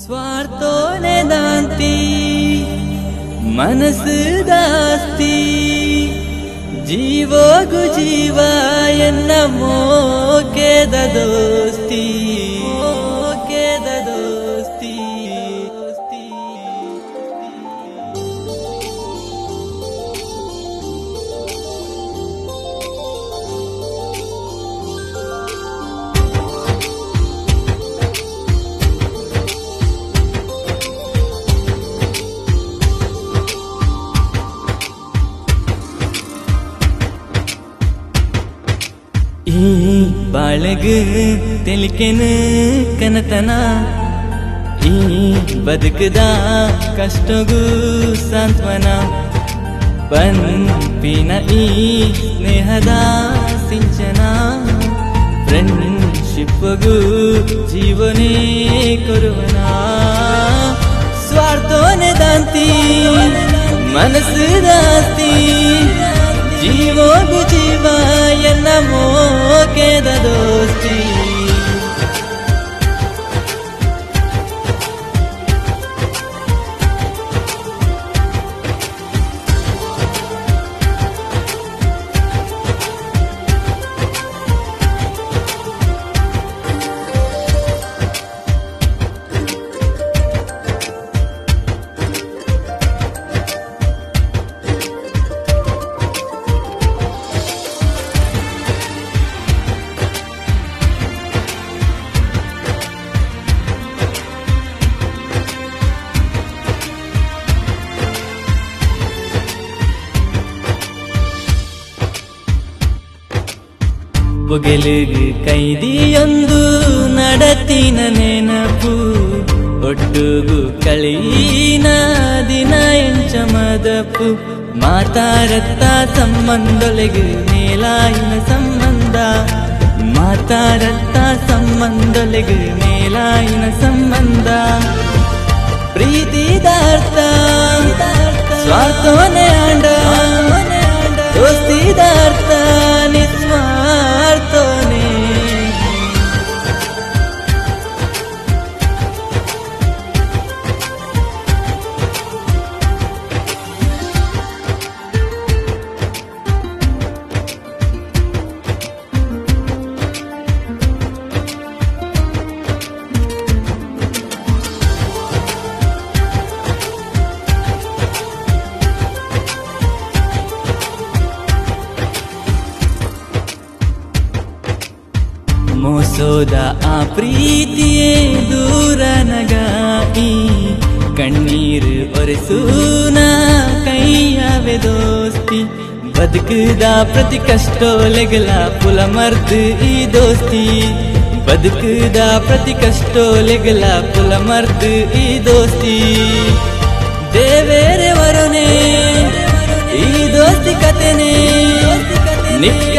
स्वार्थोने दांती मनस दास्ती जीवो गु जीवा एन्न मोकेद दोस्ती ಈ ಬಾಳಗ ತೆಲಿಕೆನ ಕನತನ ಈ ಬದುಕದ ಕಷ್ಟಗೂ ಸಾಂತ್ವನ ಪಂಪಿನ ಈ ಸ್ನೇಹದ ಸಿಂಚನ ಫ್ರೆಂಡ್ಶಿಪ್ಗೂ ಜೀವನೇ ಕೊರುವನ ಸ್ವಾರ್ಥೋನೆ ದಾಂತಿ ಮನಸ್ಸು ದಾಸ್ತಿ जीवो गु जीवा एन्न मोकेद दोस्ती ಪೊಗೆಲುಗು ಕೈದಿಯೊಂದು ನಡತಿನ ನೆನಪು ಒಟ್ಟುಗು ಕಳೀನ ದಿನ ಎಂಚ ಮದಪು ಮಾತಾರತ್ತ ಸಂಬಂಧೊಳಗು ಮೇಲಾಯಿನ ಸಂಬಂಧ ಮಾತಾರತ್ತ ಸಂಬಂಧೊಳಗು ಮೇಲಾಯಿನ ಸಂಬಂಧ ಪ್ರೀತಿದಾರ್ಥ ಸ್ವಾರ್ಥೋನೆ ಆಂಡ ದೋಸ್ತಿದಾರ್ಥ ನಿಸ್ವಾರ್ಥೋನೆ ಮೋಸೋದ ಆ ಪ್ರೀತಿಯೇ ದೂರ ನಗಾಯಿ ಕಣ್ಣೀರು ಒರೆಸೂನ ಕೈಯಾವೆ ದೋಸ್ತಿ ಬದುಕದ ಪ್ರತಿ ಕಷ್ಟೋಲೆಗಳ ಪುಲ ಮರ್ದು ಈ ದೋಸ್ತಿ ಬದುಕದ ಪ್ರತಿ ಕಷ್ಟೋಲೆಗಳ ಪುಲ ಮರ್ದು ಈ ದೋಸ್ತಿ ದೇವೇರೆ ವರನೆ ಈ ದೋಸ್ತಿ ಕತೆನೆ ನಿಕ್ಕ